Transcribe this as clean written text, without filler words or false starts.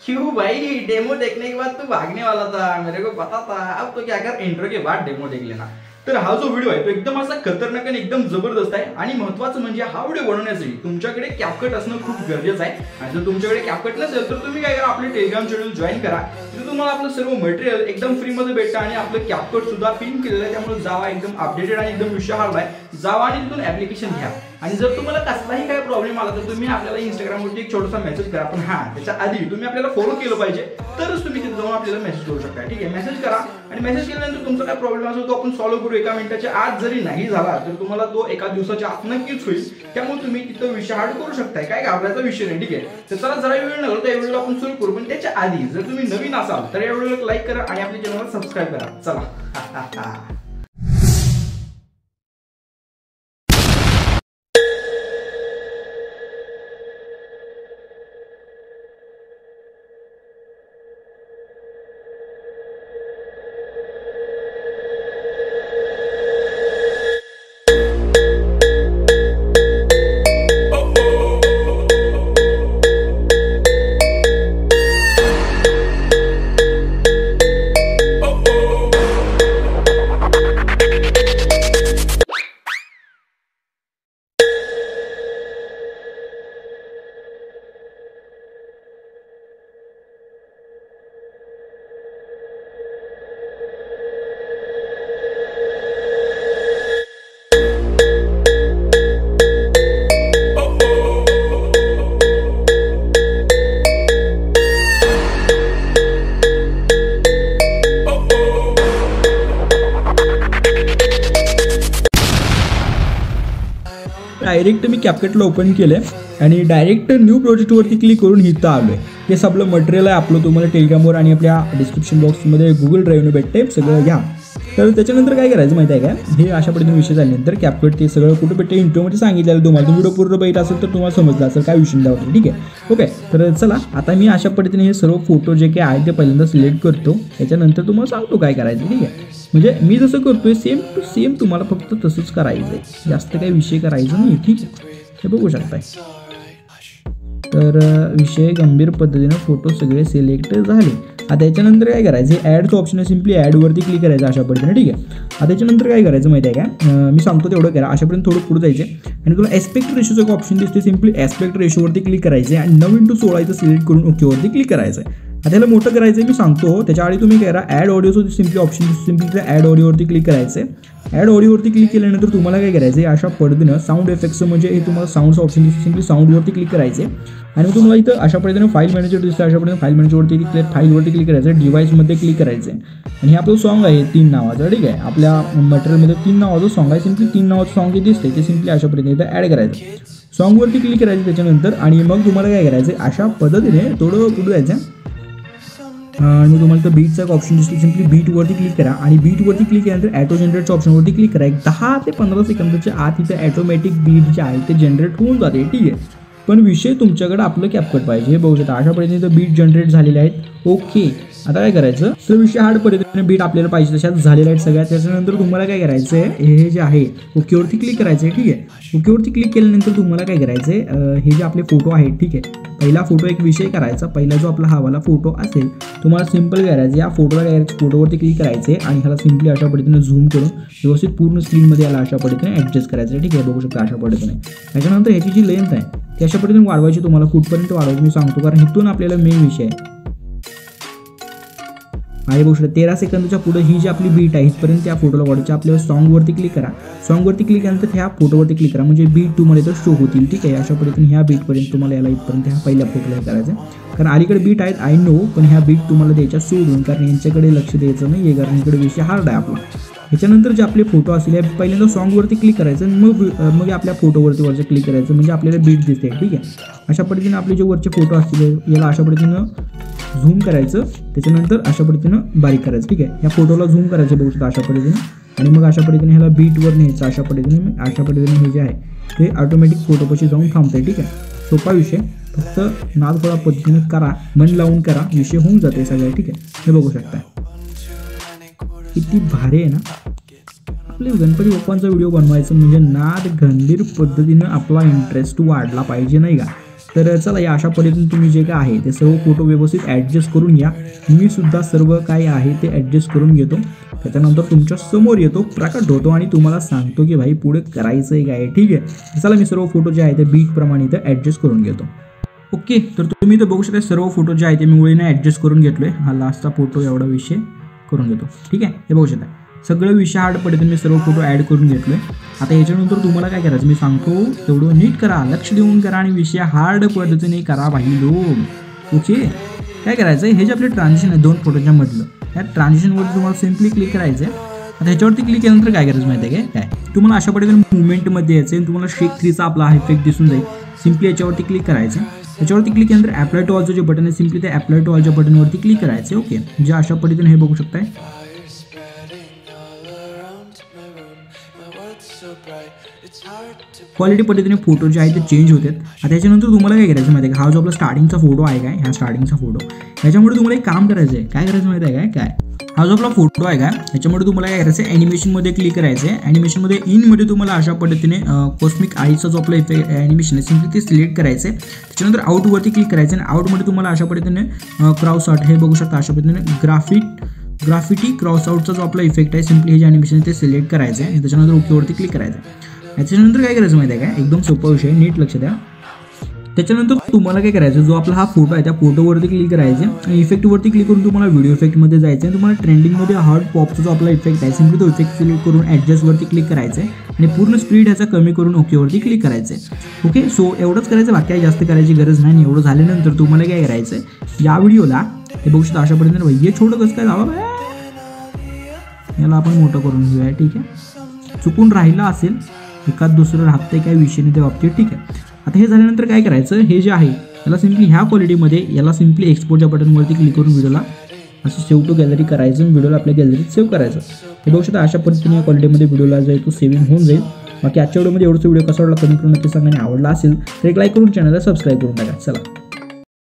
क्यों भाई, डेमो देखने के बाद तू भागने वाला था, मेरे को पता था। अब तो क्या कर, इंट्रो के बाद डेमो देख लेना। तर हा जो व्हिडिओ आहे तो एकदम असा खतरनाक आणि एकदम जबरदस्त आहे आणि महत्त्वाचं म्हणजे हा व्हिडिओ बनवण्यासाठी तुमच्याकडे कॅपकट असणं खूप गरजेचं आहे। आणि जर तुमच्याकडे कॅपकट नसेल तर तुम्ही काय करा, आपले टेलिग्राम चॅनल जॉईन करा। तिथे तुम्हाला आपलं सर्व मटेरियल एकदम फ्री मध्ये भेटतं आणि आपलं कॅपकट सुद्धा पिन केलेलं आहे, त्यामुळे जावा एकदम अपडेटेड आणि एकदम विषय हार्ड जावा आणि तिथून ऍप्लिकेशन घ्या। आणि जर तुम्हाला कसलाही काय प्रॉब्लेम आला तर तुम्ही आपल्याला इंस्टाग्रामवरती एक छोटासा मेसेज करा, पण हा त्याच्या आधी तुम्ही आपल्याला फॉलो केलं पाहिजे, तरच तुम्ही तिथे जाऊन आपल्याला मेसेज करू शकता। ठीक आहे, मेसेज करा आणि मेसेज केल्यानंतर तुमचा काय प्रॉब्लेम असेल तो आपण सॉल्व्ह करू। एका मिनिटाच्या आत जरी नाही झाला तर तुम्हाला तो एका दिवसाच्या आत नक्कीच होईल, त्यामुळे तुम्ही तिथं विषय हार्ड करू शकताय, काय घाबरायचा विषय नाही। ठीक आहे, तर चला जरा वेळ न घालवता या व्हिडिओला आपण सुरू करू, पण त्याच्या आधी जर तुम्ही नवीन असाल तर या व्हिडिओला लाईक करा आणि आपल्या चॅनलला सबस्क्राईब करा। चला डायरेक्ट मी कॅपकटला ओपन केलं आणि डायरेक्ट न्यू प्रोजेक्टवरती क्लिक करून इथं आलो आहे। हे सगळं मटेरियल आहे आपलं, तुम्हाला टेलिग्रामवर आणि आपल्या डिस्क्रिप्शन बॉक्समध्ये गुगल ड्राईव्हने भेटते, सगळं घ्या। तर त्याच्यानंतर काय करायचं माहिती आहे का, हे अशा पद्धतीने विषय झाल्यानंतर कॅपकट ते सगळं कुठे भेटते इंट्रोमध्ये सांगितलेलं तुम्हाला, व्हिडिओ पूर्ण बघितला असेल तर तुम्हाला समजलं असेल काय विषय होतं। ठीक आहे, ओके। तर चला आता मी अशा पद्धतीने हे सर्व फोटो जे काही आहे ते पहिल्यांदा सिलेक्ट करतो, त्याच्यानंतर तुम्हाला सांगतो काय करायचं। ठीक आहे, म्हणजे मी जसं करतोय सेम टू सेम तुम्हाला फक्त तसंच करायचं आहे, जास्त काही विषय करायचा नाही। ठीक आहे, हे बघू शकताय। तर विषय गंभीर पद्धतीने फोटो सगळे सिलेक्ट झाले। आता त्याच्यानंतर काय करायचं, ॲडचं ऑप्शन आहे, सिम्पली ॲडवरती क्लिक करायचं अशा पद्धतीने। ठीक आहे, आता त्याच्यानंतर काय करायचं माहिती आहे का, मी सांगतो तेवढं करा, अशापर्यंत थोडं पुढे जायचे आणि तुला एस्पेक्ट रेशोचं एक ऑप्शन दिसते, सिम्पली एस्पेक्ट रेशोवरती क्लिक करायचे आणि 9:16 इथं सिलेक्ट करून ओकेवरती क्लिक करायचं आहे। आता त्याला मोठं करायचं आहे मी सांगतो, त्याच्या आधी तुम्ही काय करा, ॲड ऑडिओचं सिम्पली ऑप्शन दिसतो, सिम्पली त्या ॲड ऑडिओवरती क्लिक करायचं आहे। ॲड ऑडिओवरती क्लिक केल्यानंतर तुम्हाला काय करायचं आहे, अशा पद्धतीनं साऊंड इफेक्ट्सचं म्हणजे हे तुम्हाला साऊंडचं ऑप्शन दिसतं, सिम्पली साऊंडवरती क्लिक करायचं आहे आणि मग तुम्हाला इथं अशा पद्धतीने फाईल मॅनेजर दिसतं, अशा पद्धतीने फाईल मॅनेजरवरती फाईलवरती क्लिक करायचं, डिव्हाइसमध्ये क्लिक करायचं आहे आणि हे आपलं सॉन्ग आहे 3 नावाचं। ठीक आहे, आपल्या मटेरियलमध्ये 3 नावाचं सॉन्ग आहे, सिम्पली 3 नावाचं सॉन्ग जे दिसते ते सिम्पली अशा पद्धतीने इथं ॲड करायचं, सॉन्गवरती क्लिक करायचं त्याच्यानंतर आणि मग तुम्हाला काय करायचं, अशा पद्धतीने थोडं पुढे जायचं आणि मग तुम्हाला तर बीटचा एक ऑप्शन दिसतो, सिम्पली बीटवरती क्लिक करा आणि बीटवरती क्लिक केल्यानंतर ॲटो जनरेटच्या ऑप्शनवरती क्लिक करा। 10 ते 15 सेकंदाच्या आत इथं ॲटोमॅटिक बीट जे आहे ते जनरेट होऊन जाते। ठीक आहे, पण विषय तुमच्याकडे आपलं कॅपकट पाहिजे, हे बघू शकता अशा पद्धतीने बीट जनरेट झालेले आहेत। ओके, आता काय करायचं, तर विषय हार्ड पद्धतीने बीट आपल्याला पाहिजे तशाच झालेल्या आहेत सगळ्या। त्याच्यानंतर तुम्हाला काय करायचं आहे, हे जे आहे ओकेवरती क्लिक करायचं आहे। ठीक आहे, ओकेवरती क्लिक केल्यानंतर तुम्हाला काय करायचं आहे, हे जे आपले फोटो आहेत, ठीक आहे, पहिला फोटो एक विषय करायचा, पहिला जो आपला हवाला फोटो असेल तुम्हाला सिम्पल करायचं, या फोटोला काय करायचं, फोटोवरती क्लिक करायचे आणि ह्याला सिम्पली अशा पद्धतीने झूम करून व्यवस्थित पूर्ण स्क्रीनमध्ये याला अशा पद्धतीने ॲडजस्ट करायचं। ठीक आहे, बघू शकता अशा पद्धतीने। त्याच्यानंतर ह्याची जी लेंथ आहे ती अशा पद्धतीने वाढवायची, तुम्हाला कुठपर्यंत वाढवायची मी सांगतो, कारण इथून आपल्याला मेन विषय आहे बघू शकता 13 सेकंदाच्या पुढे ही जी आपली बीट आहे इथपर्यंत त्या फोटोला वाढवायची। आपल्याला सॉन्गवरती क्लिक करा, सॉन्गवरती क्लिक केल्यानंतर ह्या फोटोवरती क्लिक करा, म्हणजे बीट तुम्हाला इथं शो होतील। ठीक आहे, अशा पद्धतीने ह्या बीटपर्यंत तुम्हाला याला इथपर्यंत ह्या पहिल्या फोटोला करायचं, कारण अलीकडे बीट आहेत आय नो, पण ह्या बीट तुम्हाला द्यायच्या सोडून, कारण यांच्याकडे लक्ष द्यायचं नाही आहे, कारण इकडे विषय हार्ड आहे आपला। ह्याच्यानंतर जे आपले फोटो असतील पहिल्यांदा सॉन्गवरती क्लिक करायचं, मग आपल्या फोटोवरती वरचं क्लिक करायचं, म्हणजे आपल्याला बीट दिसते। ठीक आहे, अशा पद्धतीने आपले जे वरचे फोटो असतील याला अशा पद्धतीनं झूम करायचं, त्याच्यानंतर अशा पद्धतीनं बारीक करायचं। ठीक आहे, या फोटोला झूम करायचं बघू शकता अशा पद्धतीने आणि मग अशा पद्धतीने ह्याला बीटवर न्यायचं, अशा पद्धतीने हे जे आहे ते ऑटोमॅटिक फोटोपाशी जाऊन थांबतंय। ठीक आहे, सोपा विषय, फक्त नाद थोडा पद्धतीने करा, मन लावून करा, विषय होऊन जाते सगळं। ठीक आहे, हे बघू शकता किती भारी आहे ना, आपले गणपती बाप्पांचा व्हिडिओ बनवायचं म्हणजे नाद गंभीर पद्धतीनं आपला इंटरेस्ट वाढला पाहिजे नाही का। तर चला या अशा पद्धतीने तुम्ही जे काय आहे ते सर्व फोटो व्यवस्थित ॲडजस्ट करून घ्या. मी सुद्धा सर्व काय आहे ते ॲडजस्ट करून घेतो. त्याच्यानंतर तुमच्या समोर येतो, प्रकट होतो आणि तुम्हाला सांगतो की भाई पुढे करायचं आहे काय. ठीक आहे, चला मी सर्व फोटो जे आहे ते बीटप्रमाणे इथं ॲडजस्ट करून घेतो. ओके, तर तुम्ही इथं बघू शकता सर्व फोटो जे आहे ते मी मुळीने ॲडजस्ट करून घेतलो आहे. हा लास्टचा फोटो एवढा विषय करून घेतो. ठीक आहे, हे बघू शकता सगळं विषय हार्ड पद्धतीने मी सर्व फोटो ॲड करून घेतलो आहे. आता याच्यानंतर तुम्हाला काय करायचं मी सांगतो तेवढं नीट करा, लक्ष देऊन करा आणि विषय हार्ड पद्धतीने करा भाई लोक. ओके, काय करायचं हे जे आपले ट्रान्झिशन आहे 2 फोटोच्या मधलं, या ट्रान्झिशनवरती तुम्हाला सिम्पली क्लिक करायचं आहे. आता ह्याच्यावरती क्लिक केल्यानंतर काय करायचं माहिती आहे काय तुम्हाला अशा पद्धतीने मुवमेंटमध्ये यायचं आहे. तुम्हाला शेक 3चा आपला इफेक्ट दिसून जाईल. सिम्पली याच्यावरती क्लिक करायचं. याच्यावरती क्लिक केल्यानंतर अप्लाय टू ऑलचं जे बटन आहे सिम्पली त्या अप्लाय टू ऑलच्या बटनवरती क्लिक करायचं. ओके, जे अशा पद्धतीने हे बघू शकताय क्वालिटी पद्धतीने फोटो जे आहे ते चेंज होतात. आता त्याच्यानंतर तुम्हाला काय करायचं माहिती आहे का हा जो आपला स्टार्टिंगचा फोटो आहे काय ह्या स्टार्टिंगचा फोटो ह्याच्यामुळे तुम्हाला एक काम करायचं आहे. काय करायचं माहिती आहे काय हा जो आपला फोटो आहे का ह्याच्यामुळे तुम्हाला काय करायचं आहे ॲनिमेशनमध्ये क्लिक करायचं आहे. ॲनिमेशनमध्ये इनमध्ये तुम्हाला अशा पद्धतीने कॉस्मिक आईचा जो आपला इफेक्ट ॲनिमेशन आहे सिम्पली ते सिलेक्ट करायचं आहे. त्याच्यानंतर आउटवरती क्लिक करायचं आणि आउटमध्ये तुम्हाला अशा पद्धतीने क्रॉस आउट हे बघू शकता अशा पद्धतीने ग्राफिटी क्रॉस आउटचा जो आपला इफेक्ट आहे सिम्पली हे जे ॲनिमेशन आहे ते सिलेक्ट करायचं आहे. त्याच्यानंतर ओकेवरती क्लिक करायचं आहे. याच्यानंतर काय करायचं माहिती आहे का एकदम सोपा विषय नीट लक्ष द्या. त्याच्यानंतर तुम्हाला काय करायचं जो आपला हा फोटो आहे त्या फोटोवरती क्लिक करायचे आणि इफेक्टवरती क्लिक करून तुम्हाला व्हिडिओ इफेक्टमध्ये जायचं आहे. तुम्हाला ट्रेंडिंगमध्ये हार्ड पॉपचा जो आपला इफेक्ट आहे सिम्पली तो इफेक्ट सिलेक्ट करून ॲडजस्टवरती क्लिक करायचं आहे आणि पूर्ण स्पीड ह्याचा कमी करून ओकेवरती क्लिक करायचं आहे. ओके, सो एवढंच करायचं, बाकी काही जास्त करायची गरज नाही. एवढं झाल्यानंतर तुम्हाला काय करायचं आहे या व्हिडिओला हे बघू शकता अशा पद्धतीने भाई हे छोटं कसं काय जावं याला आपण मोठं करून घेऊया. ठीक आहे, चुकून राहिलं असेल एखाद दुसरं राहतंय काय विषय नाही त्या बाबतीत. ठीक आहे, आता हे झाल्यानंतर काय करायचं हे जे आहे याला सिम्पली ह्या क्वालिटीमध्ये याला सिम्पली एक्सपोर्टच्या बटनवरती क्लिक करून व्हिडिओला असं सेव्ह टू गॅलरी करायचं. व्हिडिओला आपल्या गॅलरीत सेव्ह करायचं. हे बघू शकता अशा पद्धतीने या क्वालिटीमध्ये व्हिडिओला जाईल तो सेव्हिंग होऊन जाईल. बाकी आजच्या व्हिडिओमध्ये एवढंच व्हिडिओ कसा वाटला कमेंट करून नक्की सांगा आणि आवडला असेल तर एक लाईक करून चॅनलला सबस्क्राईब करून टाका. चला.